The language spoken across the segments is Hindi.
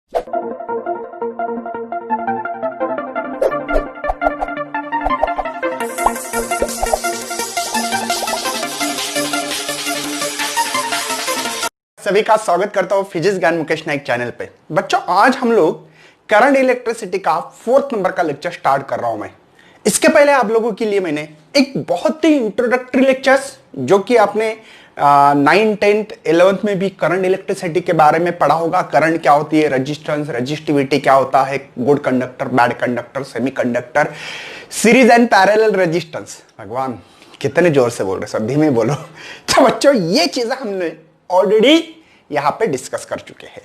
सभी का स्वागत करता हूं फिजिक्स ज्ञान मुकेश नाइक चैनल पे। बच्चों, आज हम लोग करंट इलेक्ट्रिसिटी का 4th नंबर का लेक्चर स्टार्ट कर रहा हूं मैं। इसके पहले आप लोगों के लिए मैंने एक बहुत ही इंट्रोडक्टरी लेक्चर्स जो कि आपने 9th 10th 11th में भी करंट इलेक्ट्रिसिटी के बारे में पढ़ा होगा। करंट क्या होती है, रेजिस्टेंस, रेजिस्टिविटी क्या होता है, good conductor, bad conductor, semiconductor, series and parallel resistance. भगवान कितने जोर से बोल रहे, सब धीमे बोलो। तो बच्चों, ये चीजें हमने ऑलरेडी यहां पे डिस्कस कर चुके हैं।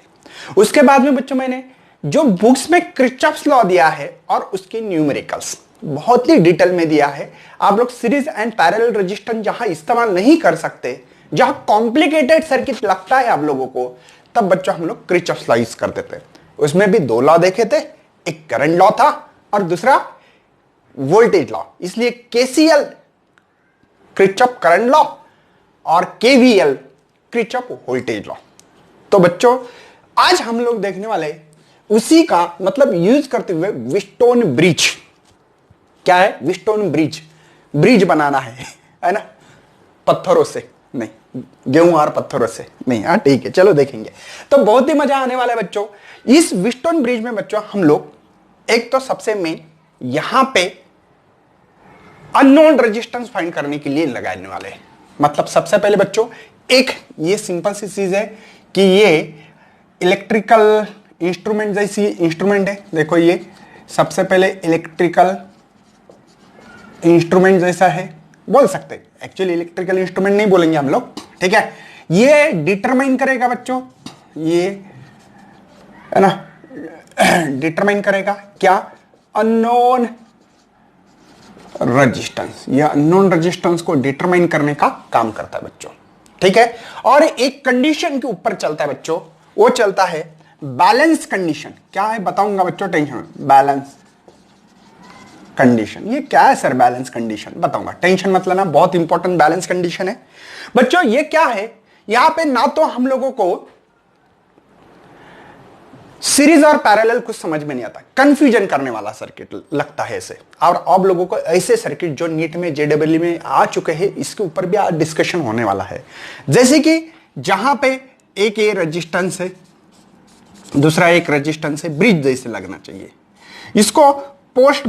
उसके बाद में बच्चों मैंने जो बुक्स में किरचॉफ्स लॉ दिया है और उसके न्यूमेरिकल्स बहुत ही डिटेल में दिया है। आप लोग सीरीज एंड पैरेलल रेजिस्टेंस जहां इस्तेमाल नहीं कर सकते, जहां कॉम्प्लिकेटेड सर्किट लगता है आप लोगों को, तब बच्चों हम लोग किरचॉफ्स लॉ यूज करते थे। उसमें भी 2 लॉ देखे थे, एक करंट लॉ था और दूसरा वोल्टेज लॉ। इसलिए केसीएल किरचॉफ करंट लॉ और केवीएल किरचॉफ वोल्टेज लॉ। तो बच्चों, आज हम लोग देखने वाले उसी का मतलब यूज करते हुए व्हीटस्टोन ब्रिज। क्या है व्हीटस्टोन ब्रिज? ब्रिज बनाना है ना, पत्थरों से नहीं, गेहूं और पत्थरों से नहीं। हाँ ठीक है, चलो देखेंगे। तो बहुत ही मजा आने वाला है बच्चों। इस व्हीटस्टोन ब्रिज में बच्चों हम लोग एक तो सबसे मेन यहां पे अननोन रेजिस्टेंस फाइंड करने के लिए लगाने वाले हैं। मतलब सबसे पहले बच्चों एक ये सिंपल सी चीज है कि ये इलेक्ट्रिकल इंस्ट्रूमेंट जैसी इंस्ट्रूमेंट है। देखो, ये सबसे पहले इलेक्ट्रिकल इंस्ट्रूमेंट जैसा है, बोल सकते हैं। एक्चुअली इलेक्ट्रिकल इंस्ट्रूमेंट नहीं बोलेंगे हम लोग, ठीक है। ये डिटरमाइन करेगा बच्चों, ये है ना, डिटरमाइन करेगा क्या? Unknown resistance. ये अननोन रेजिस्टेंस को डिटरमाइन करने का काम करता है बच्चों, ठीक है। और एक कंडीशन के ऊपर चलता है बच्चों, वो चलता है बैलेंस कंडीशन। क्या है बताऊंगा बच्चों, टेंशन। बैलेंस कंडीशन, ये क्या है सर? बैलेंस कंडीशन बताऊंगा, टेंशन मतलब ना, बहुत इंपॉर्टेंट बैलेंस कंडीशन है बच्चों। ये क्या है? यहां पे ना तो हम लोगों को सीरीज और पैरेलल कुछ समझ में नहीं आता, कंफ्यूजन करने वाला सर्किट लगता है ऐसे। और आप लोगों को ऐसे सर्किट जो नीट में जेडब्ल्यू में आ चुके हैं, इसके ऊपर भी आज डिस्कशन होने वाला है। जैसे कि जहां पे एक ये रेजिस्टेंस है, दूसरा एक रेजिस्टेंस है, ब्रिज जैसे लगना चाहिए। इसको पोस्ट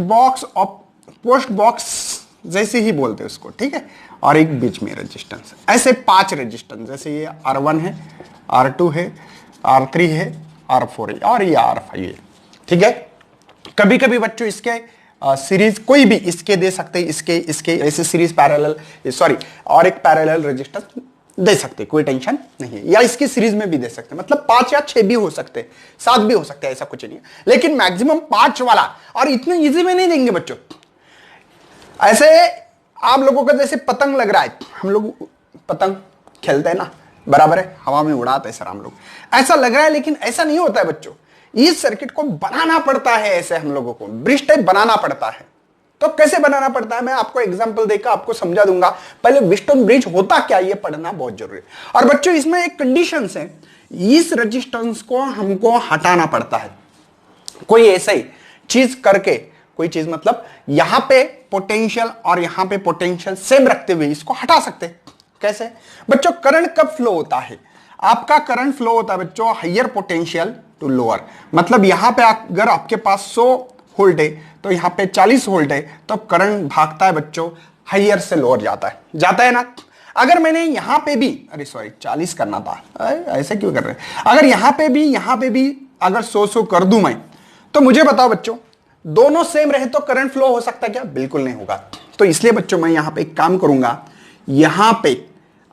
बॉक्स जैसे ही बोलते हैं उसको, ठीक है। और एक बीच में रेजिस्टेंस, ऐसे 5 रेजिस्टेंस, जैसे ये R1 है, R2 है, R3 है, R4 है और ये R5 है, ठीक है। कभी कभी बच्चों इसके सीरीज कोई भी इसके दे सकते हैं, इसके ऐसे सीरीज पैरेलल, सॉरी, और एक पैरेलल रेजिस्टेंस दे सकते, कोई टेंशन नहीं है। या इसकी सीरीज में भी दे सकते, मतलब 5 या 6 भी हो सकते, 7 भी हो सकते हैं, ऐसा कुछ नहीं है। लेकिन मैक्सिमम 5 वाला, और इतने इजी में नहीं देंगे बच्चों। ऐसे आप लोगों को जैसे पतंग लग रहा है, हम लोग पतंग खेलते हैं ना, बराबर है, हवा में उड़ाते हैं सर हम लोग, ऐसा लग रहा है, लेकिन ऐसा नहीं होता है बच्चों। इस सर्किट को बनाना पड़ता है ऐसे, हम लोगों को ब्रिज टाइप बनाना पड़ता है। तो कैसे बनाना पड़ता है, मैं आपको एग्जांपल देकर आपको समझा दूंगा। पहले व्हीटस्टोन ब्रिज होता क्या, ये पढ़ना बहुत जरूरी है। और बच्चों इसमें एक कंडीशन है, इस रेजिस्टेंस को हमको हटाना पड़ता है कोई ऐसे ही चीज करके। कोई चीज मतलब यहां पे पोटेंशियल और यहां पे पोटेंशियल सेम रखते हुए इसको हटा सकते। कैसे बच्चों? करंट कब फ्लो होता है? आपका करंट फ्लो होता है बच्चों हायर पोटेंशियल टू लोअर। मतलब यहां पे अगर आपके पास 100 वोल्ट है तो यहां पे 40 वोल्ट है, तो करंट भागता है बच्चों हायर से लोअर जाता है ना। अगर मैंने यहां पे भी, अरे सॉरी 40 करना था, ऐसे क्यों कर रहे हैं? अगर यहां पे भी अगर 100 कर दूं मैं, तो मुझे बताओ बच्चों, दोनों सेम रहे तो करंट फ्लो हो सकता है क्या? बिल्कुल नहीं होगा। तो इसलिए बच्चों मैं यहां पे एक काम करूंगा, यहां पे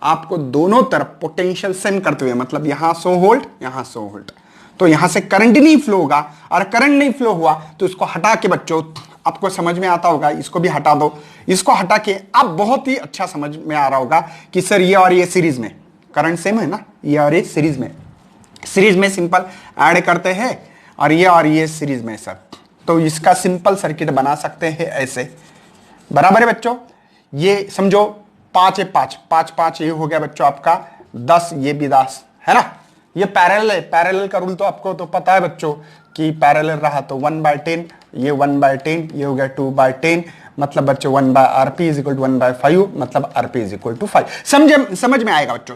आपको दोनों तरफ पोटेंशियल सेम करते हुए, मतलब यहां 100 वोल्ट, यहां 100 वोल्ट, तो यहां से करंट नहीं फ्लो होगा। और करंट नहीं फ्लो हुआ तो इसको हटा के बच्चों, आपको समझ में आता होगा, इसको भी हटा दो। इसको हटा के आप बहुत ही अच्छा समझ में आ रहा होगा कि सर ये और ये सीरीज में करंट सेम है ना, ये और ये सीरीज में सिंपल ऐड करते हैं, और ये सीरीज में सर, तो इसका सिंपल सर्किट बना सकते हैं ऐसे। बराबर है बच्चों? ये समझो 5 है, 5 5 5 ये हो गया बच्चों आपका 10, ये भी 10 है ना, ये पैरेलल है, पैरेलल का रूल तो आपको तो पता है बच्चों कि पैरेलल रहा तो 1/10, ये 1/10, ये हो गया 2/10, मतलब बच्चों 1/rp इज इक्वल टू 1/5, मतलब rp इज इक्वल टू 5। समझ में आएगा बच्चों।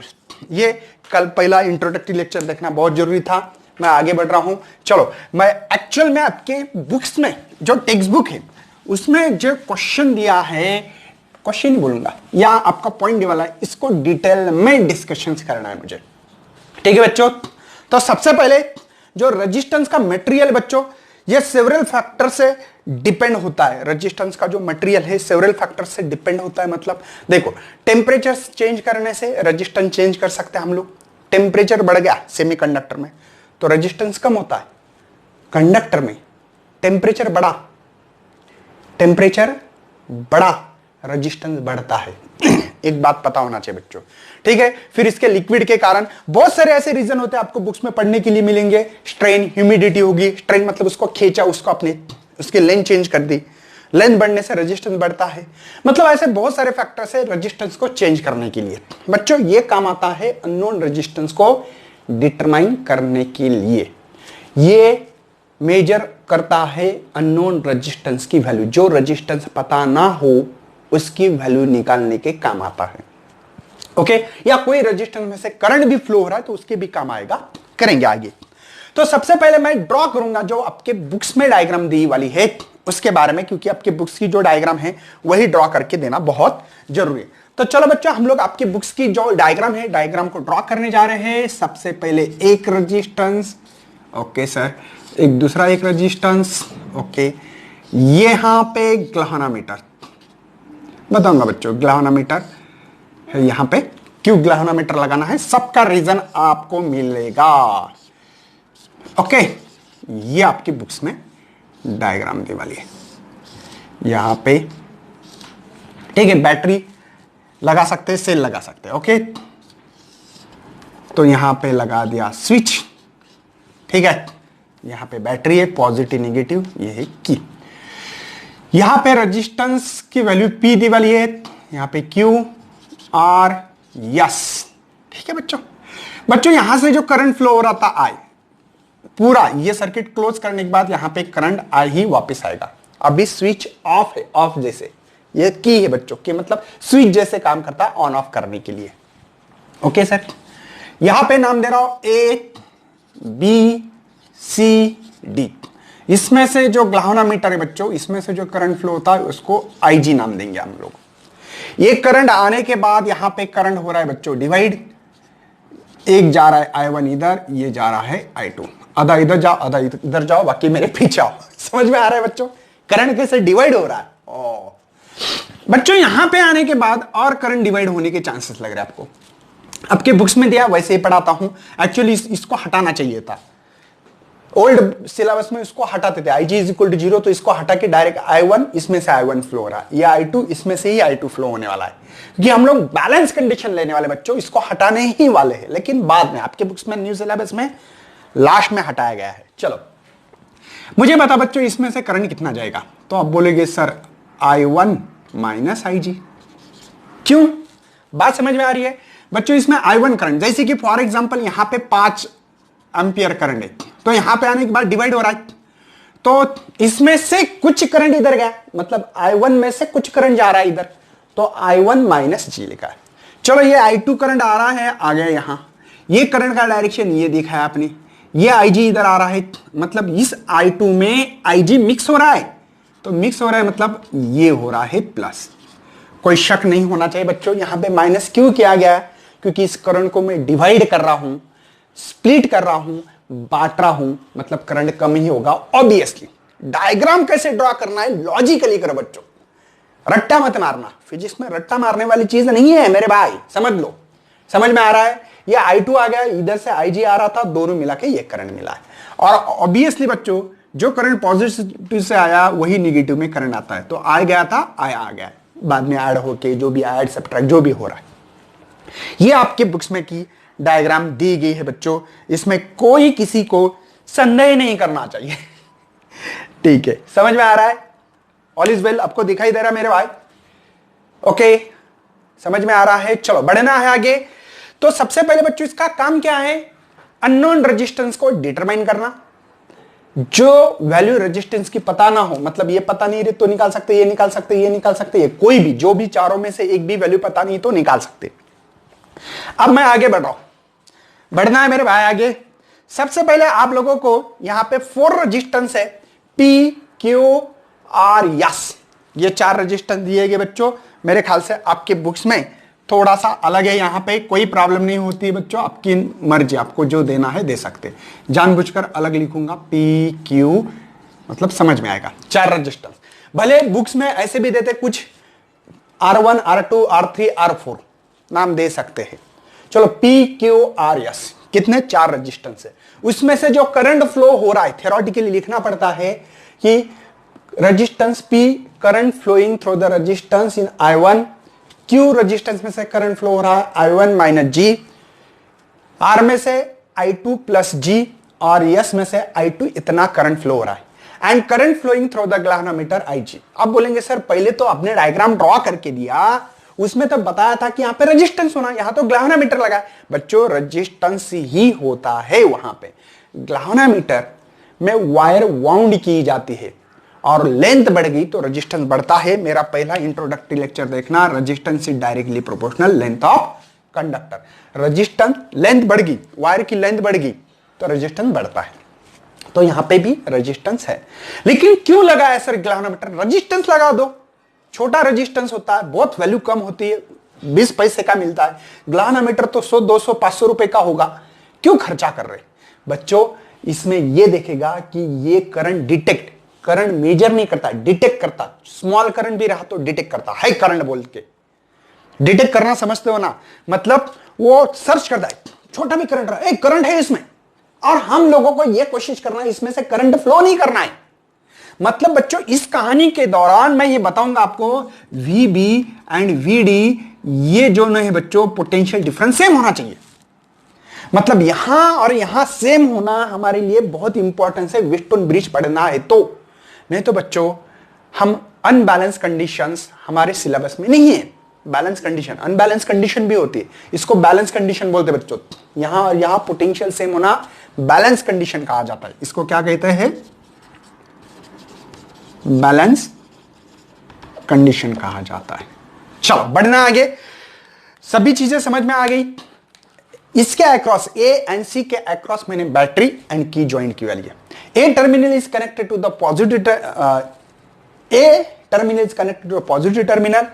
ये कल पहला इंट्रोडक्टरी लेक्चर देखना बहुत जरूरी था। मैं आगे बढ़ रहा हूं। चलो, मैं एक्चुअल में आपके बुक्स में जो टेक्स्ट बुक है उसमें जो क्वेश्चन दिया है, क्वेश्चन नहीं बोलूंगा, या आपका पॉइंट वाला है, इसको डिटेल में डिस्कशन करना है मुझे। ठीक है बच्चों। तो सबसे पहले जो रेजिस्टेंस का मटेरियल बच्चों, ये सेवरल फैक्टर से डिपेंड होता है। रेजिस्टेंस का जो मटेरियल है सेवरल फैक्टर से डिपेंड होता है। मतलब देखो, टेम्परेचर चेंज करने से रेजिस्टेंस चेंज कर सकते हैं हम लोग। टेम्परेचर बढ़ गया सेमीकंडक्टर में तो रेजिस्टेंस कम होता है। कंडक्टर में टेम्परेचर बढ़ा रेजिस्टेंस बढ़ता है। एक बात पता होना चाहिए बच्चों, ठीक है। फिर इसके लिक्विड के कारण बहुत सारे ऐसे रीजन होते हैं आपको बुक्स में पढ़ने के लिए मिलेंगे। स्ट्रेन, ह्यूमिडिटी होगी। स्ट्रेन मतलब उसको खींचा, उसको अपने उसकी लेंथ चेंज कर दी, लेंथ बढ़ने से रेजिस्टेंस बढ़ता है। मतलब ऐसे बहुत सारे फैक्टर्स है रेजिस्टेंस को चेंज करने के लिए। बच्चों ये काम आता है अननोन रेजिस्टेंस को डिटरमाइन करने के लिए। ये मेजर करता है अननोन रेजिस्टेंस की वैल्यू। जो रेजिस्टेंस पता ना हो उसकी वैल्यू निकालने के काम आता है। ओके, या कोई रेजिस्टेंस में से करंट भी फ्लो हो रहा है तो उसके भी काम आएगा, करेंगे आगे। तो सबसे पहले मैं ड्रॉ करूंगा जो आपके बुक्स में डायग्राम दी वाली है उसके बारे में, क्योंकि आपके बुक्स की जो डायग्राम है वही ड्रॉ करके देना बहुत जरूरी है। तो चलो बच्चों, हम लोग आपके बुक्स की जो डायग्राम है, डायग्राम को ड्रॉ करने जा रहे हैं। सबसे पहले एक रेजिस्टेंस, ओके सर, एक दूसरा एक रेजिस्टेंस, ओके। यहां पे ग्लैल्वेनोमीटर बताऊंगा बच्चों, ग्लैल्वेनोमीटर है यहां पे। क्यों ग्लैल्वेनोमीटर लगाना है सबका रीजन आपको मिलेगा। ओके, ये आपकी बुक्स में डायग्राम दी वाली है यहां पे, ठीक है। बैटरी लगा सकते हैं, सेल लगा सकते हैं, ओके। तो यहां पे लगा दिया स्विच, ठीक है। यहां पे बैटरी है, पॉजिटिव नेगेटिव, ये है की। यहां पे रेजिस्टेंस की वैल्यू P दी वाली है, यहां पे Q R S, ठीक है बच्चों यहां से जो करंट फ्लो हो रहा था I, पूरा ये सर्किट क्लोज करने के बाद यहां पे करंट I ही वापस आएगा। अभी स्विच ऑफ है, ऑफ जैसे ये की है बच्चों की, मतलब स्विच जैसे काम करता है ऑन ऑफ करने के लिए। ओके सर, यहां पे नाम दे रहा हूं A B C D। इसमें से जो ग्लैल्वेनोमीटर है बच्चों, इसमें से जो करंट फ्लो होता है उसको IG नाम देंगे हम लोग। ये करंट आने के बाद यहां पे करंट हो रहा है बच्चों डिवाइड, एक जा रहा है I1 इधर, ये जा रहा है I2। आधा इधर जाओ, आधा इधर जाओ, बाकी मेरे पीछे आओ। समझ में आ रहा है बच्चों करंट कैसे डिवाइड हो रहा है। बच्चों यहां पे आने के बाद और करंट डिवाइड होने के चांसेस लग रहे हैं आपको। आपके बुक्स में दिया वैसे ही पढ़ाता हूं। एक्चुअली इसको हटाना चाहिए था, ओल्ड सिलेबस में इसको हटाते थे। IG इज इक्वल टू 0, तो इसको हटा के डायरेक्ट I1, इसमें से I1 फ्लो हो रहा है, ये I2, इसमें से ही I2 फ्लो होने वाला है। क्योंकि हम लोग बैलेंस कंडीशन लेने वाले बच्चों, इसको हटाने ही वाले हैं, लेकिन बाद में आपके बुक्स में न्यू सिलेबस में लास्ट में हटाया गया है। चलो मुझे बता बच्चों, इसमें से करंट कितना जाएगा। तो आप बोलेंगे सर I1 माइनस IG। क्यों, बात समझ में आ रही है बच्चों। इसमें I1 करंट, जैसे कि फॉर एग्जांपल यहां पे 5 एम्पियर करंट है, तो यहां पे आने के बाद डिवाइड हो रहा है, तो इसमें से कुछ करंट इधर गया, मतलब I1 में से कुछ करंट जा रहा है इधर, तो I1 माइनस G लिखा है। चलो ये I2 करंट आ रहा है, आ गया यहां, ये करंट का डायरेक्शन ये देखा है आपने, ये IG इधर आ रहा है, मतलब इस I2 में IG मिक्स हो रहा है, तो मिक्स हो रहा है मतलब ये हो रहा है प्लस। कोई शक नहीं होना चाहिए बच्चों, यहां पे माइनस क्यों किया गया है, क्योंकि इस करंट को मैं डिवाइड कर रहा हूं, स्प्लिट कर रहा हूं, बांट रहा हूं, मतलब करंट कम ही होगा ऑब्वियसली। डायग्राम कैसे ड्रॉ करना है लॉजिकली करो बच्चों, रट्टा मत मारना। फिजिक्स में रट्टा मारने वाली चीज नहीं है मेरे भाई, समझ लो। समझ में आ रहा है, ये I2 आ गया, इधर से IG आ रहा था, दोनों मिला के ये करंट मिला है। और ऑब्वियसली बच्चों जो करंट पॉजिटिव से आया वही निगेटिव में करंट आता है, तो I गया था, I आ गया, बाद में ऐड होके जो भी ऐड सब्ट्रैक्ट जो भी हो रहा है। ये आपके बुक्स में की डायग्राम दी गई है बच्चों, इसमें कोई किसी को संदेह नहीं करना चाहिए। ठीक है, समझ में आ रहा है, ऑल इज वेल, आपको दिखाई दे रहा है मेरे भाई। ओके, समझ में आ रहा है। चलो बढ़ना है आगे। तो सबसे पहले बच्चों इसका काम क्या है, अननोन रेजिस्टेंस को डिटरमाइन करना, जो वैल्यू रेजिस्टेंस की पता ना हो, मतलब ये पता नहीं रहे तो निकाल सकते, ये निकाल सकते, ये निकाल सकते, ये कोई भी, जो भी चारों में से एक भी वैल्यू पता नहीं तो निकाल सकते। अब मैं आगे बढ़ रहा हूं, बढ़ना है मेरे भाई आगे। सबसे पहले आप लोगों को यहां पे 4 रेजिस्टेंस है, पी क्यू आर एस, ये 4 रेजिस्टेंस दिए गए बच्चों। मेरे ख्याल से आपके बुक्स में थोड़ा सा अलग है, यहां पे कोई प्रॉब्लम नहीं होती है बच्चों, आपकी मर्जी, आपको जो देना है दे सकते। जानबूझकर अलग लिखूंगा, पी क्यू, मतलब समझ में आएगा। 4 रेजिस्टेंस, भले बुक्स में ऐसे भी देते, कुछ R1 R2 R3 R4 नाम दे सकते हैं। चलो पी क्यू आर एस, कितने? 4 रेजिस्टेंस है। उसमें से जो करंट फ्लो हो रहा है, थ्योरेटिकली लिखना पड़ता है कि resistance P current flowing through the resistance in I1, Q resistance में से करंट फ्लो हो रहा है I1 माइनस G, R में से I2 प्लस G, और S में से I2, इतना करंट फ्लो हो रहा है। And current flowing through the galvanometer IG। अब बोलेंगे सर पहले तो आपने डायग्राम ड्रॉ करके दिया, उसमें तो बताया था कि यहां पे रेजिस्टेंस होना, यहां तो गैल्वेनोमीटर लगा है। बच्चों रेजिस्टेंस ही होता है वहां पे, गैल्वेनोमीटर में वायर वाउंड की जाती है और लेंथ बढ़ गई तो रेजिस्टेंस बढ़ता है। मेरा पहला इंट्रोडक्टरी लेक्चर देखना, resistance is directly proportional length of conductor. Resistance length बढ़ गई, वायर की लेंथ बढ़ गई तो रेजिस्टेंस बढ़ता है। तो यहां पे भी रेजिस्टेंस है, लेकिन क्यों लगा है सर गैल्वेनोमीटर? रेजिस्टेंस लगा दो, छोटा रेजिस्टेंस होता है, बहुत वैल्यू कम होती है, 20 पैसे का मिलता है। गैल्वेनोमीटर तो 100 200 500 रुपए का होगा, क्यों खर्चा कर रहे बच्चों? इसमें यह देखेगा कि ये करंट डिटेक्ट, करंट मेजर नहीं करता, डिटेक्ट करता। स्मॉल करंट भी रहा तो डिटेक्ट करता है, करंट बोल के। डिटेक्ट करना समझते हो ना, मतलब वो सर्च करता है, छोटा भी करंट रहा, एक करंट है इसमें, और हम लोगों को यह कोशिश करना है इसमें से करंट फ्लो नहीं करना है। मतलब बच्चों इस कहानी के दौरान मैं ये बताऊंगा आपको, VB एंड VD ये जो नहीं है बच्चों, पोटेंशियल डिफरेंस सेम होना चाहिए। मतलब यहां और यहां सेम होना हमारे लिए बहुत इंपॉर्टेंट है, व्हीटस्टोन ब्रिज पढ़ना है तो। नहीं तो बच्चों हम अनबैलेंस कंडीशंस हमारे सिलेबस में नहीं है। बैलेंस कंडीशन, अनबैलेंस कंडीशन भी होती है, इसको बैलेंस कंडीशन बोलते हैं बच्चों। यहां और यहां पोटेंशियल सेम होना बैलेंस कंडीशन कहा जाता है, इसको क्या कहते हैं? बैलेंस कंडीशन कहा जाता है। चलो बढ़ना आगे, सभी चीजें समझ में आ गई। इसके अक्रॉस, ए एंड सी के अक्रॉस मैंने बैटरी एंड की ज्वाइंट की वाली है। A terminal is connected to the positive, A terminal is connected to the positive terminal,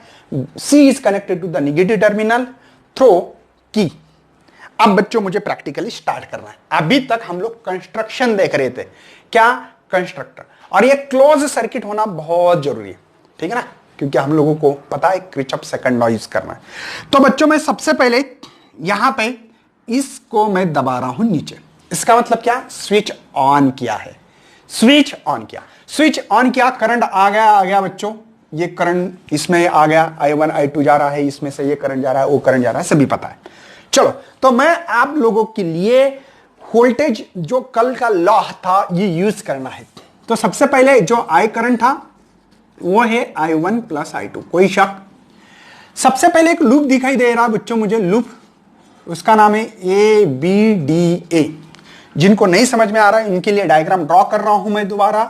C is connected to the negative terminal through key. अब बच्चों मुझे प्रैक्टिकली स्टार्ट करना है। अभी तक हम लोग कंस्ट्रक्शन देख रहे थे, क्या? कंस्ट्रक्टर, और ये क्लोज सर्किट होना बहुत जरूरी है, ठीक है ना, क्योंकि हम लोगों को पता है किरचॉफ सेकंड लॉ यूज करना है। तो बच्चों मैं सबसे पहले यहां पे इसको मैं दबा रहा हूं नीचे, इसका मतलब क्या? स्विच ऑन किया है, स्विच ऑन किया, स्विच ऑन किया, करंट आ गया बच्चों, ये करंट इसमें आ गया, I1 I2 जा रहा है, इसमें से ये करंट जा रहा है, वो करंट जा रहा है, सभी पता है। चलो तो मैं आप लोगों के लिए वोल्टेज जो कल का लॉ था ये यूज करना है। तो सबसे पहले जो I करंट था वो है I1 प्लस I2, कोई शक? सबसे पहले एक लूप दिखाई दे रहा बच्चों मुझे, लूप, उसका नाम है ABDA। जिनको नहीं समझ में आ रहा है इनके लिए डायग्राम ड्रॉ कर रहा हूं मैं दोबारा।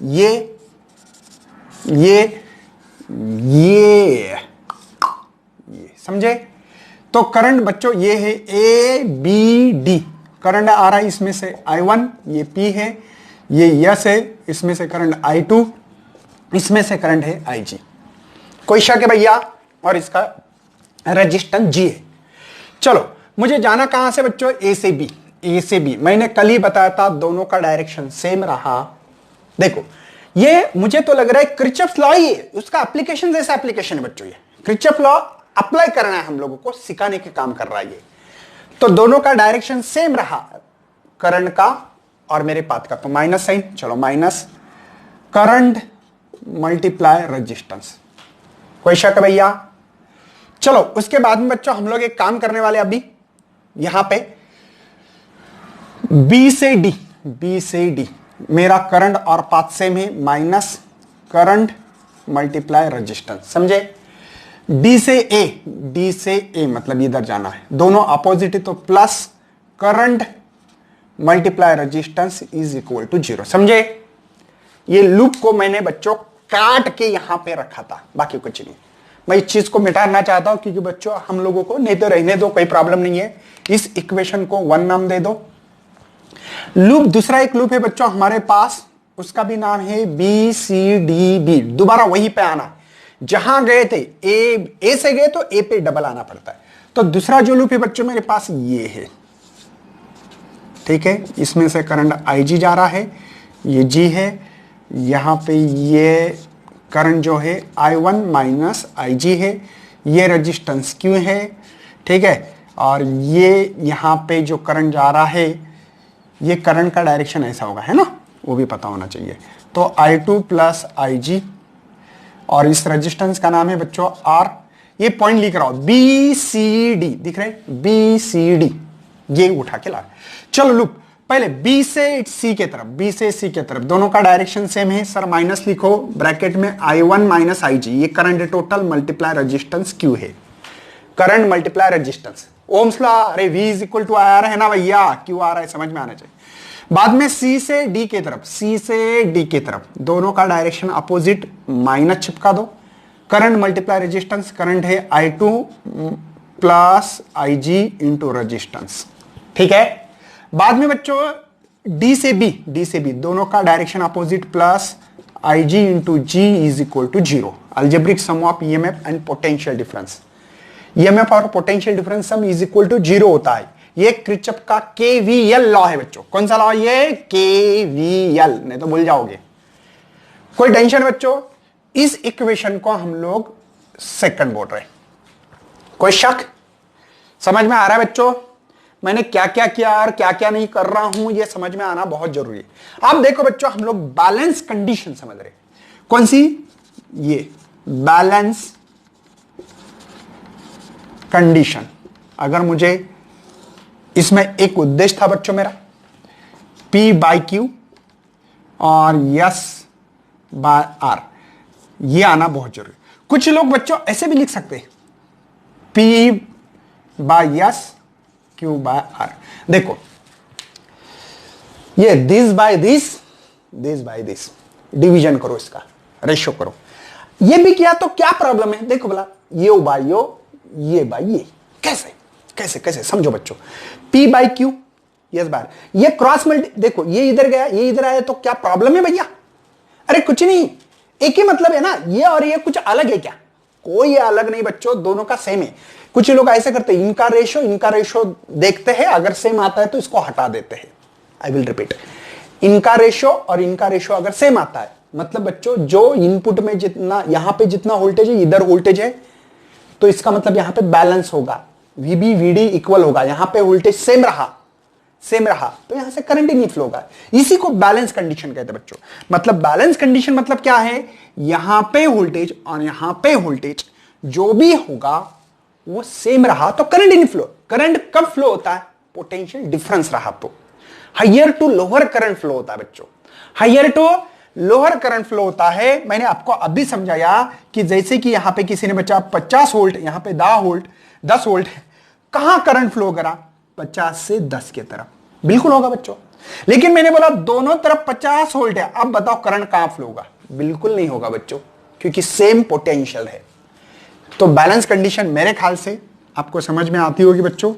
ये समझे? तो करंट बच्चों ये है ABD, करंट आ रहा है इसमें से I1, ये P है, ये यस है, इसमें से करंट I2, इसमें से करंट है IG। कोई शक है भैया? और इसका रेजिस्टेंस G है। चलो मुझे जाना कहां से बच्चों? A से B, A से B। मैंने कल ही बताया था दोनों का डायरेक्शन सेम रहा। देखो ये मुझे तो लग रहा है किरचॉफ लॉ ही है, उसका एप्लीकेशन जैसा एप्लीकेशन है बच्चों। ये किरचॉफ लॉ अप्लाई करना है हम लोगों को, सिखाने के काम कर रहा है ये। तो दोनों का डायरेक्शन सेम रहा, करंट का और मेरे पाथ का, तो माइनस साइन, चलो माइनस करंट मल्टीप्लाई रेजिस्टेंस। कोई शक है भैया? चलो उसके बाद में बच्चों हम लोग एक काम करने वाले अभी यहां पे बी से डी मेरा करंट और पाथ सेम है, माइनस करंट मल्टीप्लाई रेजिस्टेंस, समझे? डी से ए मतलब इधर जाना है, दोनों अपोजिट है तो plus current multiply resistance is equal to 0। समझे? ये लूप को मैंने बच्चों काट के यहां पे रखा था, बाकी कुछ नहीं। मैं इस चीज को मिटाना चाहता हूं क्योंकि बच्चों हम लोगों को नहीं तो रहने दो, कोई प्रॉब्लम नहीं है। इस इक्वेशन को 1 नाम दे दो। लूप, दूसरा एक लूप है बच्चों हमारे पास, उसका भी नाम है BCDB। दोबारा वहीं पे आना, जहां गए थे ए से गए तो ए पे डबल आना पड़ता है। तो दूसरा जो लूप है बच्चों मेरे पास ये है, ठीक है। इसमें से करंट IG जा रहा है, ये G है, यहां पे ये करंट जो है I1 माइनस IG है, ये रेजिस्टेंस Q है, ठीक है। और ये यहां पे जो करंट जा रहा है, ये करंट का डायरेक्शन ऐसा होगा, है ना, वो भी पता होना चाहिए। तो I2 प्लस IG, और इस रेजिस्टेंस का नाम है बच्चों R। ये पॉइंट लिख रहा हूं, BCD दिख रहे, BCD, ये उठा के ला। चलो लूप, पहले B से C के तरफ, B से C के तरफ, दोनों का डायरेक्शन सेम है सर, माइनस लिखो ब्रैकेट में I1 माइनस IG, ये करंट है टोटल, मल्टीप्लाई रेजिस्टेंस Q है, current multiply resistance, ohms law. अरे V is equal to IR है ना भैया, Q आ रहा है, समझ में आना चाहिए। बाद में C से D के तरफ, C से D के तरफ, दोनों का डायरेक्शन अपोजिट, माइनस चिपका दो, करंट मल्टीप्लाई रेजिस्टेंस, करंट है I2 plus IG into resistance, ठीक है। बाद में बच्चों D से B, दोनों का direction opposite, plus IG into G is equal to 0। Algebraic sum of EMF and potential difference, EMF और potential difference sum is equal to 0 होता है। ये क्रिचप का KVL लॉ है बच्चों। कौन सा लॉ? ये KVL, नहीं तो भूल जाओगे। कोई टेंशन बच्चों? इस इक्वेशन को हम लोग सेकंड बोल रहे हैं। कोई शक? समझ में आ रहा है बच्चों? मैंने क्या क्या किया और क्या क्या नहीं कर रहा हूं, ये समझ में आना बहुत जरूरी है। अब देखो बच्चों, हम लोग बैलेंस कंडीशन समझ रहे। कौन सी? ये बैलेंस कंडीशन। अगर मुझे इसमें एक उद्देश्य था बच्चों मेरा, P/Q और S बाय R, ये आना बहुत जरूरी। कुछ लोग बच्चों ऐसे भी लिख सकते हैं, P/S Q/R। देखो ये this by this, this by this, division करो, इसका रेशियो करो। ये भी किया तो क्या प्रॉब्लम है? देखो बोला ये बाय ये बाय ये, कैसे कैसे कैसे समझो बच्चों। P/Q, यस बार, ये क्रॉस मल्टी, देखो ये इधर गया, ये इधर आया, तो क्या प्रॉब्लम है भैया? अरे कुछ नहीं, एक ही मतलब है ना, ये और ये कुछ अलग है क्या? कोई अलग नहीं बच्चों, दोनों का सेम है। कुछ लोग ऐसे करते हैं, इनका रेशो देखते हैं, अगर सेम आता है तो इसको हटा देते हैं। आई विल रिपीट, इनका रेशो और इनका रेशो अगर सेम आता है, मतलब बच्चों जो इनपुट में जितना, यहां पे जितना वोल्टेज है इधर वोल्टेज है, तो इसका मतलब यहां पे बैलेंस होगा, VB VD इक्वल होगा। यहां पे वोल्टेज सेम रहा तो यहां से करंट ही नहीं फ्लो होगा। इसी को बैलेंस कंडीशन कहते हैं बच्चों। मतलब बैलेंस कंडीशन मतलब क्या है? यहां पे वोल्टेज और यहां पे वोल्टेज जो भी होगा वो सेम रहा तो करंट ही नहीं फ्लो। करंट कब फ्लो होता है? पोटेंशियल डिफरेंस रहा तो। Higher to lower current flow होता है बच्चों, higher to lower current flow होता है। मैंने आपको अभी समझाया कि जैसे कि यहां पे किसी ने बच्चा 50 वोल्ट, यहां पे 10 वोल्ट, कहां करंट फ्लो करा? 50 से 10 की तरफ, बिल्कुल होगा बच्चों। लेकिन मैंने बोला दोनों तरफ 50 वोल्ट है, अब बताओ करंट कहां फ्लो होगा? बिल्कुल नहीं होगा बच्चों, क्योंकि सेम पोटेंशियल है। तो बैलेंस कंडीशन मेरे ख्याल से आपको समझ में आती होगी बच्चों।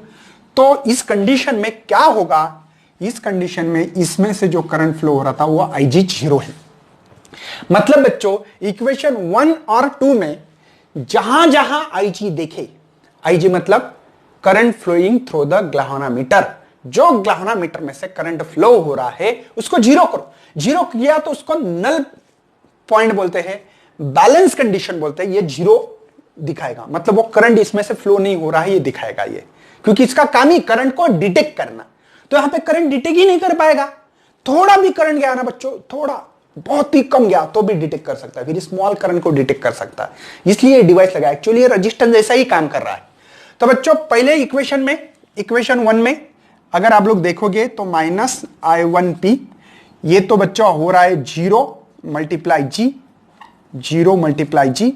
तो इस कंडीशन में क्या होगा? इस कंडीशन में इसमें से जो करंट फ्लो हो रहा था वो IG 0 है। मतलब बच्चों इक्वेशन 1 और 2 में जहां जहां IG देखे, IG मतलब करंट फ्लोइंग थ्रू द ग्लाहोनामीटर, जो ग्लाहोनामीटर में से करंट फ्लो हो रहा है उसको 0 करो। 0 किया तो उसको नल पॉइंट बोलते हैं, बैलेंस कंडीशन बोलते हैं। ये 0 दिखाएगा, मतलब वो करंट इसमें से फ्लो नहीं हो रहा है, ये दिखाएगा ये, क्योंकि इसका काम ही करंट को डिटेक्ट करना। तो यहां पे करंट डिटेक्ट ही नहीं कर पाएगा। थोड़ा भी करंट गया ना बच्चों, थोड़ा बहुत ही कम गया तो भी डिटेक्ट कर सकता है, फिर स्मॉल करंट को डिटेक्ट कर सकता है। इसलिए ये डिवाइस लगा, एक्चुअली ये रजिस्टेंस जैसा ही काम कर रहा है। तो बच्चों पहले इक्वेशन 1 में अगर आप लोग देखोगे तो -I1P, ये तो बच्चों हो रहा है 0 multiply G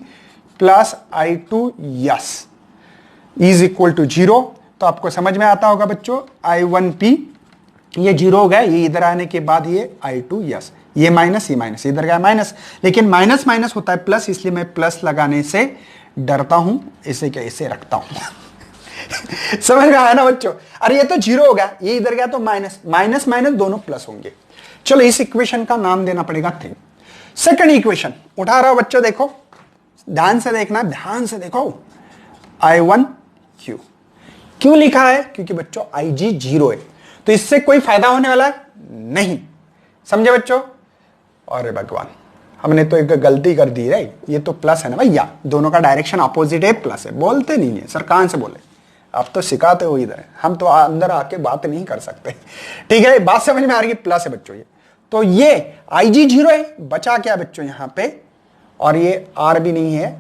plus I2S is equal to 0। तो आपको समझ में आता होगा बच्चों I1P ये जीरो हो गया, ये इधर आने के बाद ये I2 यस, ये माइनस, ये माइनस, इधर गया माइनस, लेकिन माइनस माइनस होता है प्लस, इसलिए मैं प्लस लगाने से डरता हूं, इसे क्या इसे रखता हूं। समझ में आया ना बच्चों? अरे ये तो जीरो हो गया, ये इधर गया तो माइनस, माइनस माइनस दोनों प्लस होंगे। चलो इस इक्वेशन का नाम देना पड़ेगा 3। सेकंड इक्वेशन उठा रहा हो बच्चों, देखो ध्यान से देखना, ध्यान से देखो, I1Q क्यों लिखा है? क्योंकि बच्चों IG जीरो है, तो इससे कोई फायदा होने वाला है नहीं, समझे बच्चों? अरे भगवान, हमने तो एक गलती कर दी रे, ये तो प्लस है ना भैया, दोनों का डायरेक्शन अपोजिट है, प्लस है। बोलते नहीं है सर, कहां से बोले, आप तो सिखाते हो इधर, हम तो अंदर आके बात नहीं कर सकते। ठीक है, बात समझ में आ रही है, प्लस है बच्चों ये। तो ये IG जीरो है, बचा क्या बच्चों यहाँ पे, और ये R भी नहीं है,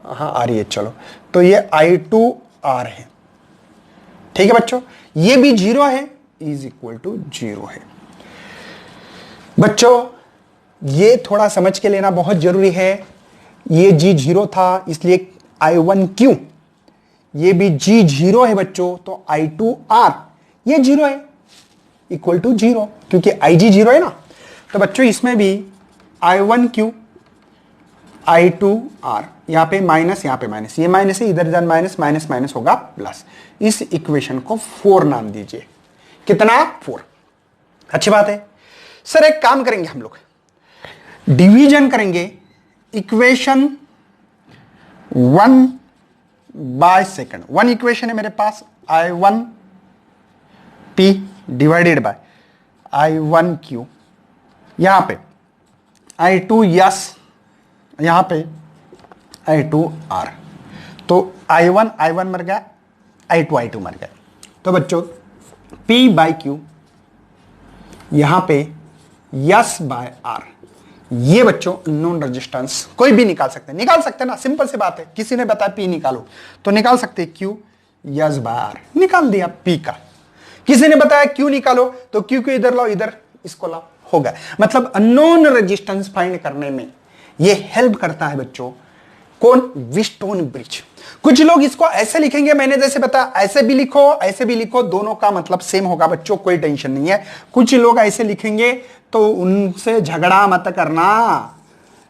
हाँ आ रही है, चलो तो ये I2R है। ठीक है बच्चों, ये भी जीरो है, इज इक्वल टू जीरो है। बच्चों ये थोड़ा समझ के लेना बहुत जरूरी है, ये G जीरो था इसलिए I1Q, ये भी G जीरो है बच्चों, तो I2R ये जीरो है, इक्वल टू जीरो, क्योंकि IG जीरो है ना। तो बच्चों इसमें भी I1Q I2R, यहां पे माइनस, यहां पे माइनस, ये माइनस है, इधर इधर माइनस, माइनस माइनस होगा प्लस। इस इक्वेशन को 4 नाम दीजिए। कितना? 4। अच्छी बात है सर, एक काम करेंगे हम लोग, डिवीजन करेंगे इक्वेशन 1 बाय सेकंड। 1 इक्वेशन है मेरे पास, I1P डिवाइडेड बाय I1Q, यहां पे I2 यस, यहां पे I2R, तो I1 मर गया, I2 मर गया। तो बच्चों P बाई Q, यहां पे यस बाय R, ये बच्चों नॉन रेजिस्टेंस कोई भी निकाल सकते हैं ना, सिंपल सी बात है। किसी ने बताया P निकालो तो निकाल सकते हैं, Q यस बाय R, निकाल दिया P का। किसी ने बताया Q निकालो तो Q को इधर लाओ, इधर इसको लाओ, हो गया। मतलब अननोन रेजिस्टेंस फाइंड करने में ये हेल्प करता है बच्चों, कौन? Wheatstone bridge. कुछ लोग इसको ऐसे लिखेंगे, मैंने जैसे बताया, ऐसे भी लिखो ऐसे भी लिखो, दोनों का मतलब सेम होगा बच्चों, कोई टेंशन नहीं है। कुछ लोग ऐसे लिखेंगे तो उनसे झगड़ा मत करना,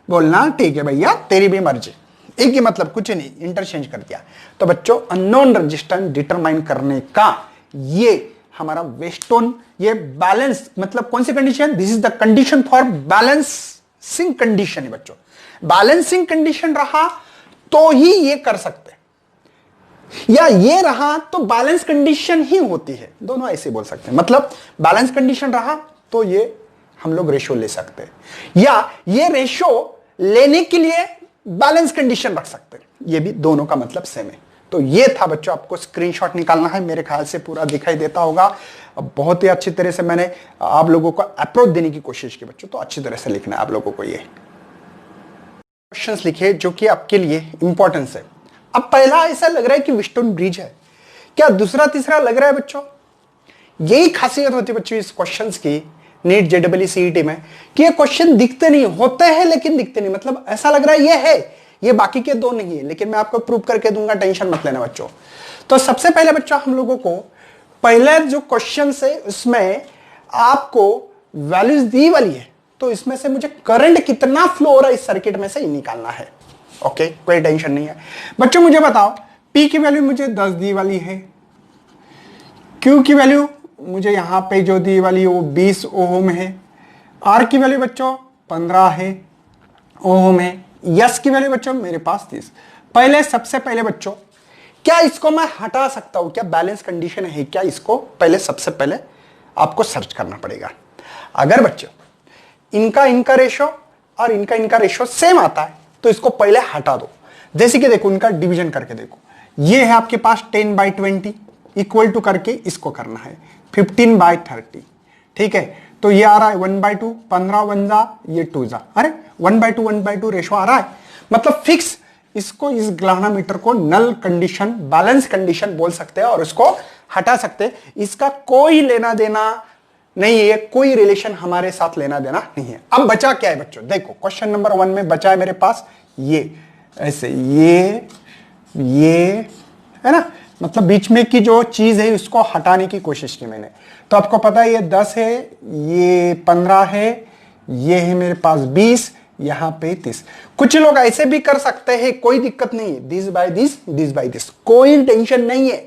बोलना ठीक है भैया तेरी भी मर्जी, एक ही मतलब, कुछ नहीं, इंटरचेंज कर दिया। तो बच्चों अननोन रेजिस्टेंस डिटरमाइन करने का ये हमारा व्हीटस्टोन, ये बैलेंस, मतलब कौन सी condition? This is the condition for balancing condition है बच्चों। बैलेंसिंग कंडीशन रहा तो ही ये कर सकते, या ये रहा तो बैलेंस कंडीशन ही होती है, दोनों ऐसे बोल सकते हैं। मतलब बैलेंस कंडीशन रहा तो ये हम लोग रेशो ले सकते हैं, या ये रेशो लेने के लिए बैलेंस कंडीशन रख सकते हैं, ये भी दोनों का मतलब सेम है। तो ये था बच्चों, आपको स्क्रीनशॉट निकालना है, मेरे ख्याल से पूरा दिखाई देता होगा। अब बहुत ही अच्छी तरह से मैंने आप लोगों को अप्रोच देने की कोशिश की बच्चों, तो अच्छी तरह से लिखना है आप लोगों को। ये क्वेश्चंस लिखे जो कि आपके लिए इंपॉर्टेंस है। अब पहला ऐसा लग रहा है कि व्हीटस्टोन ब्रिज है क्या, दूसरा तीसरा लग रहा है बच्चों? यही खासियत होती है बच्चों इस क्वेश्चंस की, नीट जेडब्ल्यू सीईटी में, कि ये क्वेश्चन दिखते नहीं, होते हैं लेकिन दिखते नहीं। मतलब ऐसा लग रहा है ये है, ये बाकी के दो नहीं है, लेकिन मैं आपको प्रूव करके दूंगा, टेंशन मत लेना बच्चों। तो सबसे पहले बच्चों हम लोगों को पहले जो क्वेश्चन है उसमें आपको वैल्यूज दी वाली है, तो इसमें से मुझे करंट कितना फ्लो हो रहा है इस सर्किट में से ही निकालना है। ओके, कोई टेंशन नहीं है बच्चों। मुझे बताओ P की वैल्यू मुझे 10 दी वाली है, Q की वैल्यू मुझे यहां पे जो दी वाली है वो 20 ओम है, R की वैल्यू बच्चों 15 है ओम है, यस की वैल्यू बच्चों मेरे पास 30। पहले सबसे पहले बच्चों क्या इसको मैं हटा सकता हूं? क्या बैलेंस कंडीशन है क्या? इसको पहले सबसे पहले आपको सर्च करना पड़ेगा। अगर बच्चों इनका रेशो और इनका रेशो सेम आता है तो इसको पहले हटा दो। जैसे कि देखो इनका डिवीजन करके देखो, ये है आपके पास 10/20 इक्वल टू करके इसको करना है 15/30। ठीक है, तो ये आ रहा है 1/2, 15 1 जा, ये 2 जा, अरे 1/2 रेशो आ रहा है। मतलब फिक्स इसको, इस ग्लानामीटर को नल कंडीशन, बैलेंस कंडीशन बोल सकते हैं और इसको हटा सकते हैं। इसका कोई लेना देना नहीं है, कोई रिलेशन हमारे साथ लेना देना नहीं है। अब बचा क्या है बच्चों? देखो क्वेश्चन नंबर 1 में बचा है मेरे पास ये ऐसे, ये है ना, मतलब बीच में की जो चीज है उसको हटाने की कोशिश की मैंने। तो आपको पता है ये 10 है, ये 15 है, ये है मेरे पास 20, यहां पे 30। कुछ लोग ऐसे भी कर सकते हैं, कोई दिक्कत नहीं है, दिस बाय दिस, कोई टेंशन नहीं है।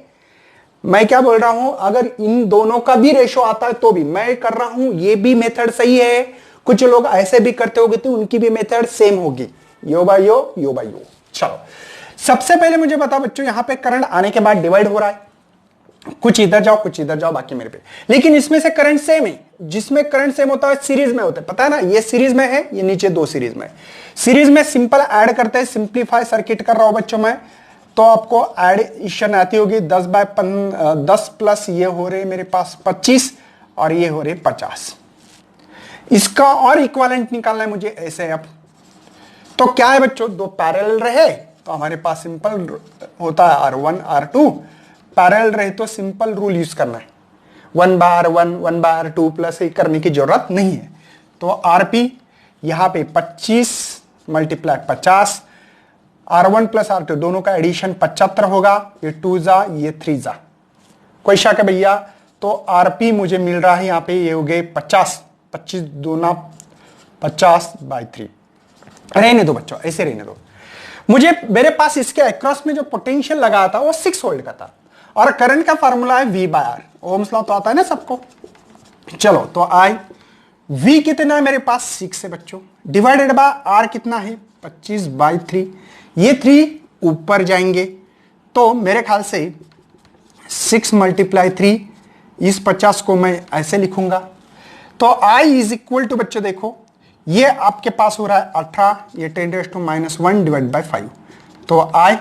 मैं क्या बोल रहा हूं, अगर इन दोनों का भी रेशो आता है तो भी मैं कर रहा हूं, ये भी मेथड सही है। कुछ लोग ऐसे भी करते होंगे तो उनकी भी मेथड सेम होगी, यो बाय यो। चलो सबसे पहले मुझे बता बच्चों, यहां पे करंट आने के बाद डिवाइड हो रहा है, कुछ इधर जाओ कुछ इधर जाओ, बाकी मेरे पे। लेकिन इसमें से करंट सेम है, जिसमें करंट सेम होता है सीरीज में होता है, पता है ना, ये सीरीज में है, ये नीचे 2 सीरीज में। सीरीज में सिंपल ऐड करते हैं, सिंप्लीफाई सर्किट कर रहा हूं बच्चों मैं, तो आपको एडिशन आती होगी 10 प्लस ये हो रहे मेरे पास 25 और ये हो रहे 50। इसका और इक्विवेलेंट निकालना है मुझे ऐसे। अब तो क्या है बच्चों, दो पैरेलल रहे तो हमारे पास सिंपल होता है R1 R2, पैरेलल रहे तो सिंपल रूल यूज करना है, 1/R1 1/R2 प्लस करने की जरूरत नहीं है। तो RP यहां पे 25 मल्टीप्लाई 50, R1 प्लस R2 दोनों का एडिशन 75 होगा, ये 2 जा ये 3 जा, कोई शक है भैया। तो RP मुझे मिल रहा है यहां पे, ये हो गए 50, 25 दूना 50/3। रहने दो बच्चों, ऐसे रहने दो। मुझे मेरे पास इसके अक्रॉस में जो पोटेंशियल लगा था वो 6 वोल्ट का था, और करंट का फार्मूला है V/R, ओम्स लॉ तो आता है ना सबको। चलो तो I V कितना है मेरे पास 6 है बच्चों, डिवाइडेड बाय R कितना है 25/3, ये 3 ऊपर जाएंगे तो मेरे ख्याल से 6 मल्टीप्लाई 3, इस 50 को मैं ऐसे लिखूंगा। तो I इज इक्वल टू बच्चों देखो, ये आपके पास हो रहा है 18, ये 10⁻⁻1 डिवाइड बाय 5, तो I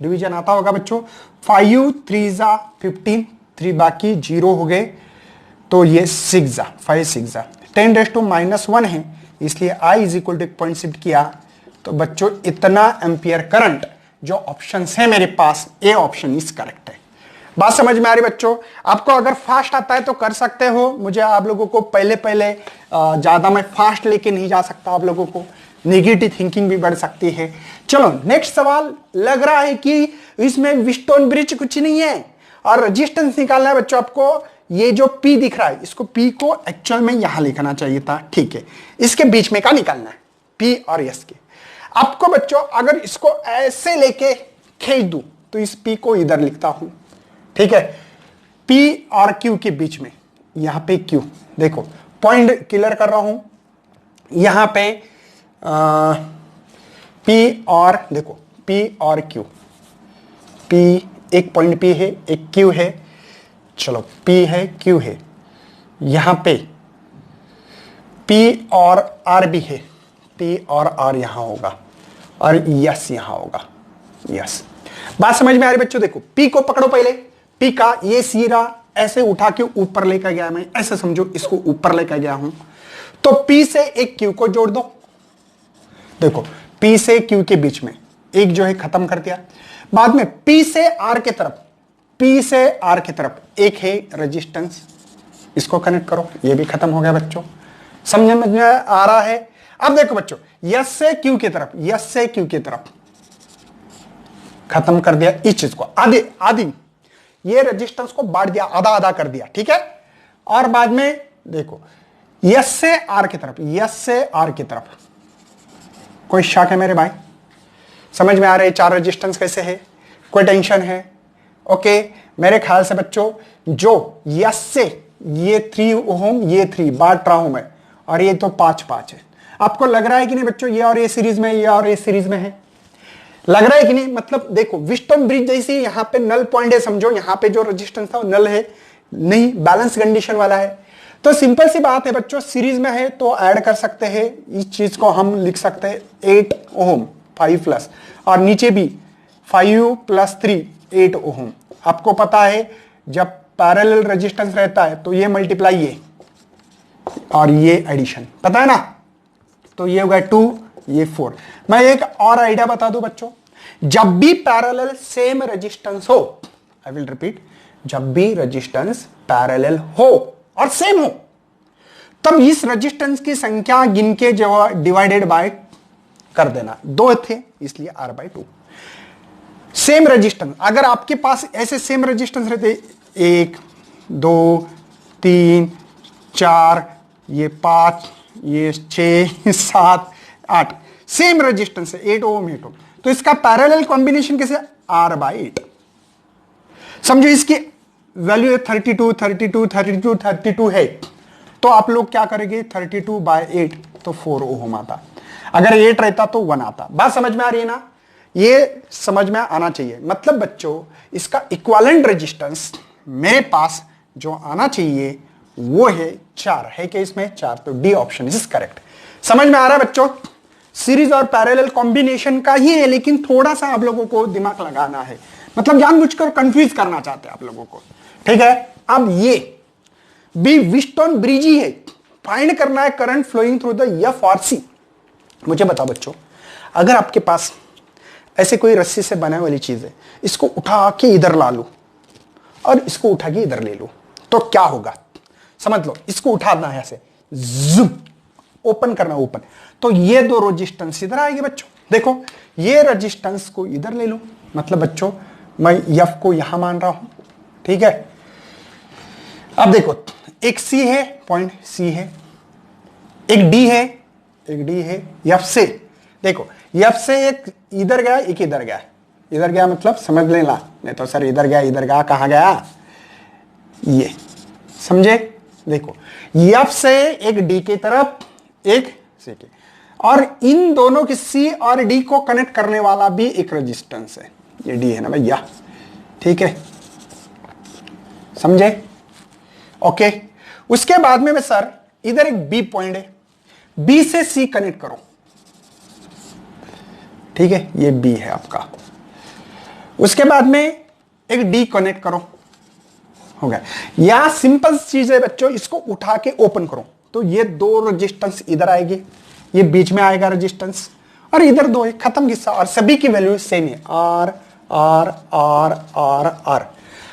डिवीजन आता होगा बच्चों, 5 3 जा 15, 3 बाकी 0 हो गए, तो ये 6 जा 5 6 जा 10⁻⁻1 है, इसलिए I इज इक्वल टू एक पॉइंट शिफ्ट किया, तो बच्चों इतना एम्पियर करंट जो ऑप्शन है मेरे पास, ए ऑप्शन इज करेक्ट है। बात समझ में आ रही बच्चों? आपको अगर फास्ट आता है तो कर सकते हो, मुझे आप लोगों को पहले ज्यादा मैं फास्ट लेके नहीं जा सकता, आप लोगों को नेगेटिव थिंकिंग भी बढ़ सकती है। चलो नेक्स्ट सवाल, लग रहा है कि इसमें व्हीटस्टोन ब्रिज कुछ नहीं है और रेजिस्टेंस निकालना है बच्चों आपको। ये जो P दिख रहा है, इसको P को एक्चुअल में यहां लिखना चाहिए था, ठीक है, इसके बीच में का निकालना है P और S के। आपको बच्चों अगर इसको ऐसे लेके खींच दूं तो इस P को इधर लिखता हूं, ठीक है, P और Q के बीच में, यहां पे Q देखो, पॉइंट क्लियर कर रहा हूं, यहां पे P और देखो P और Q, P एक पॉइंट P है, एक Q है, चलो P है Q है, यहां पे P और R भी है, P और R यहां होगा और यस यहां होगा, यस। बात समझ में आ रही बच्चों? देखो P को पकड़ो पहले, P का ये सिरा ऐसे उठा के ऊपर लेकर गया मैं, ऐसे समझो इसको ऊपर लेकर गया हूं, तो P से एक Q को जोड़ दो, देखो P से Q के बीच में एक जो है खत्म कर दिया। बाद में P से R के तरफ, P से R की तरफ एक है रेजिस्टेंस, इसको कनेक्ट करो, ये भी खत्म हो गया बच्चों, समझ में आ रहा है? अब देखो बच्चों, यस से क्यू की तरफ, यस से क्यू की तरफ खत्म कर दिया इस चीज को, आधी आधी ये रेजिस्टेंस को बांट दिया, आधा आधा कर दिया, ठीक है। और बाद में देखो यस से आर की तरफ, यस से आर की तरफ, कोई शक है मेरे भाई? समझ में आ रहे हैं 4 रेजिस्टेंस कैसे है? कोई टेंशन है? ओके मेरे ख्याल से बच्चों जो यस से ये 3 ओम, ये 3 बांट रहा हूं मैं, और ये तो 5 है। आपको लग रहा है कि नहीं बच्चों, ये और ये सीरीज में, ये और ये सीरीज में है, लग रहा है कि नहीं? मतलब देखो व्हीटस्टोन ब्रिज जैसे यहां पे नल पॉइंट है, समझो यहां पे जो रेजिस्टेंस था वो नल है, नहीं बैलेंस कंडीशन वाला है। तो सिंपल सी बात है बच्चों, सीरीज में है तो ऐड कर सकते हैं, इस चीज को हम लिख सकते हैं 8 ओम 5 प्लस, और नीचे भी 5 प्लस 3 8 ओम। आपको पता है जब पैरेलल रेजिस्टेंस रहता है तो ये मल्टीप्लाई ये और ये एडिशन, पता है ना? तो ये होगा 2, ये 4। मैं एक और आइडिया बता दूं बच्चों, जब भी पैरेलल सेम रेजिस्टेंस हो, आई विल रिपीट, जब भी रेजिस्टेंस पैरेलल हो और सेम हो, तब इस रेजिस्टेंस की संख्या गिन के डिवाइडेड बाय कर देना, 2 थे इसलिए R/2। सेम रेजिस्टेंस, अगर आपके पास ऐसे सेम रेजिस्टेंस रहते 1 2 3 4 ये 5 ये 6 7 8 सेम रेजिस्टेंस है 8 ओम 8 ओम। तो इसका पैरेलल कॉम्बिनेशन कैसे R/8। समझो इसकी वैल्यू 32 32 32 32 है, तो आप लोग क्या करेंगे 32/8 तो 4 ओम आता। अगर 8 रहता तो 1 आता। बात समझ में आ रही है ना? ये समझ में आना चाहिए। मतलब बच्चों इसका इक्विवेलेंट रेजिस्टेंस मेरे पास जो आना चाहिए वो है 4 है कि इसमें 4, तो डी ऑप्शन इज करेक्ट। समझ में आ रहा है बच्चों? सीरीज और पैरेलल कॉम्बिनेशन का ही है, लेकिन थोड़ा सा आप लोगों को दिमाग लगाना है, मतलब जानबूझकर कंफ्यूज करना चाहते हैं आप लोगों को, ठीक है। अब ये बी व्हीटस्टोन ब्रिज ही है, फाइंड करना है current flowing through the F और सी। मुझे बताओ बच्चों, अगर आपके पास ऐसे कोई रस्सी से बनाने वाली चीज है, इसको उठा के इधर ला लो और इसको उठा के इधर ले लो, तो क्या होगा समझ लो। इसको उठाना है ऐसे, जूम ओपन करना, ओपन, तो ये दो रेजिस्टेंस इधर आएंगे बच्चों। देखो ये रेजिस्टेंस को इधर ले लो, मतलब बच्चों मैं एफ को यहां मान रहा हूं, ठीक है। अब देखो एक सी है, पॉइंट सी है, एक डी है, एक डी है, एफ से देखो एफ से एक इधर गया, एक इधर गया, इधर गया मतलब समझ लेना, नहीं तो सर इधर गया कहां गया, ये समझे। देखो एफ से एक डी की तरफ, एक सी की, और इन दोनों की सी और डी को कनेक्ट करने वाला भी एक रेजिस्टेंस है, ये डी है ना भैया, ठीक है, समझे। ओके, उसके बाद में सर इधर एक बी पॉइंट है, बी से सी कनेक्ट करो, ठीक है, ये बी है आपका। उसके बाद में एक डी कनेक्ट करो, हो गया। या सिंपल चीज है बच्चों, इसको उठा के ओपन करो, तो ये दो रेजिस्टेंस इधर आएगी, ये बीच में आएगा रेजिस्टेंस, और इधर दो है, खत्म किस्सा। और सभी की वैल्यू सेम है, R R R R R.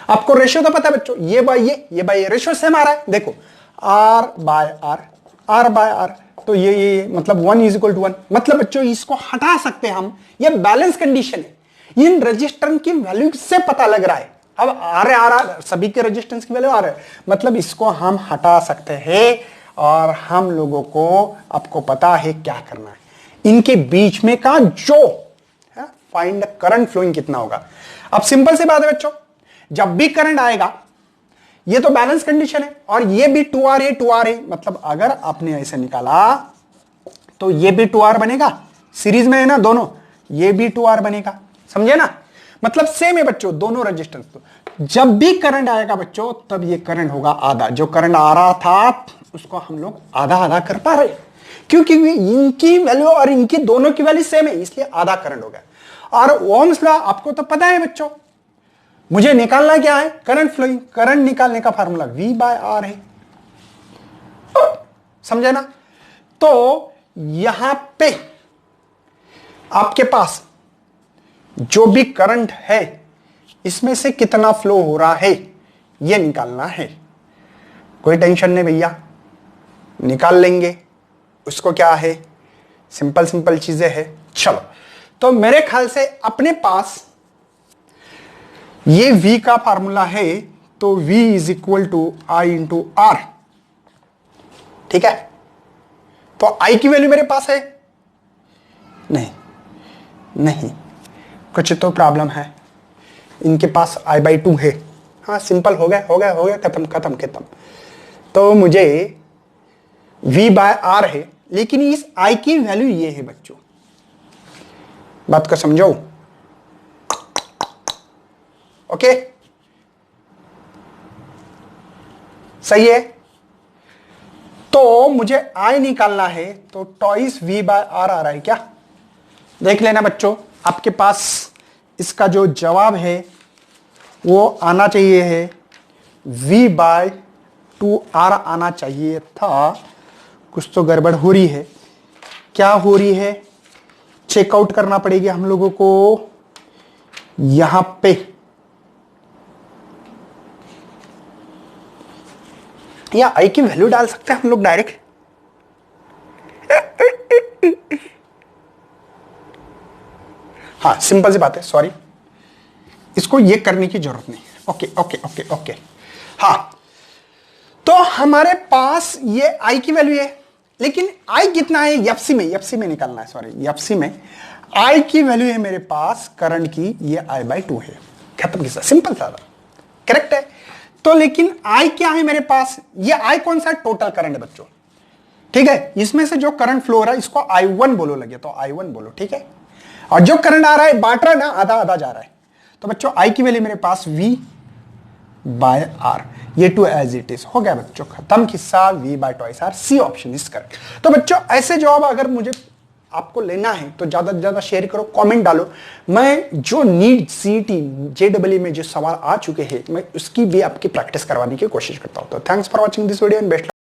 आपको रेशियो तो पता है बच्चों, ये बाय ये रेशियो सेम आ रहा है। देखो आर बाय आर, तो ये मतलब 1 = 1, मतलब बच्चों इसको हटा सकते हैं हम, ये बैलेंस कंडीशन है। इन रजिस्टर की वैल्यू से पता लग रहा है, अब आर सभी के रेजिस्टेंस की वैल्यू आ रहा है, मतलब इसको हम हटा सकते हैं। और हम लोगों को, आपको पता है क्या करना है, इनके बीच में का जो है फाइंड करंट फ्लोइंग कितना होगा। अब सिंपल सी बात है बच्चों, जब भी करंट आएगा, ये तो बैलेंस कंडीशन है, और ये भी 2R है, मतलब अगर आपने ऐसे निकाला तो ये भी 2R बनेगा, सीरीज में है ना दोनों, ये भी 2R बनेगा, समझे ना। मतलब सेम है बच्चों दोनों रेजिस्टेंस। तो जब भी करंट आएगा बच्चों, तब ये करंट होगा आधा, जो करंट आ रहा था उसको हम लोग आधा आधा कर पा रहे, क्योंकि इनकी वैल्यू और इनकी दोनों की वैल्यू सेम है, इसलिए आधा करंट हो गया। और ओम्स लॉ आपको तो पता है बच्चों, मुझे निकालना क्या है, करंट फ्लोइंग। करंट निकालने का फार्मूला V/R है, समझे ना। तो यहां पे आपके पास जो भी करंट है, इसमें से कितना फ्लो हो रहा है यह निकालना है। कोई टेंशन नहीं भैया, निकाल लेंगे। उसको क्या है, सिंपल चीजें हैं। चलो, तो मेरे ख्याल से अपने पास ये V का फार्मूला है, तो V = I × R, ठीक है। तो I की वैल्यू मेरे पास है नहीं, कुछ तो प्रॉब्लम है, इनके पास I/2 है। हाँ सिंपल, हो गया, खत्म। तो मुझे V/R है, लेकिन इस I की वैल्यू ये है बच्चों, बात को समझो। ओके, सही है। तो मुझे I निकालना है, तो टॉइस V/R आ रहा है क्या, देख लेना बच्चों। आपके पास इसका जो जवाब है वो आना चाहिए है, V/2R आना चाहिए था। कुछ तो गड़बड़ हो रही है, क्या हो रही है, चेकआउट करना पड़ेगी हम लोगों को। यहां पे या I की वैल्यू डाल सकते हैं हम लोग डायरेक्ट, हाँ सिंपल सी बात है, सॉरी, इसको ये करने की जरूरत नहीं। ओके, हाँ, तो हमारे पास ये आई की वैल्यू है, लेकिन आई कितना है एफसी में निकालना है, सॉरी एफसी में आई की वैल्यू है मेरे पास करंट की, ये I/2 है। खत्म किस्सा, सिंपल सा, करेक्ट है। तो लेकिन आई क्या है मेरे पास, ये आई कौन सा टोटल करंट है बच्चों, ठीक है। इसमें से जो करंट फ्लो हो रहा है इसको I1 बोलो, लगे तो I1 बोलो, ठीक है। और जो करंट आ रहा है बांट रहा है ना, आधा आधा जा रहा है, तो बच्चों आई की वैल्यू मेरे पास V/R, ये टू एज इट इज हो गया बच्चों, खत्म किस्सा। V/2R, C option is correct. तो बच्चों ऐसे जवाब अगर मुझे आपको लेना है तो ज्यादा से ज्यादा शेयर करो, कमेंट डालो। मैं जो नीट सीईटी JEE में जो सवाल आ चुके हैं मैं उसकी भी आपकी प्रैक्टिस करवाने की कोशिश करता हूं। तो thanks for watching this video and best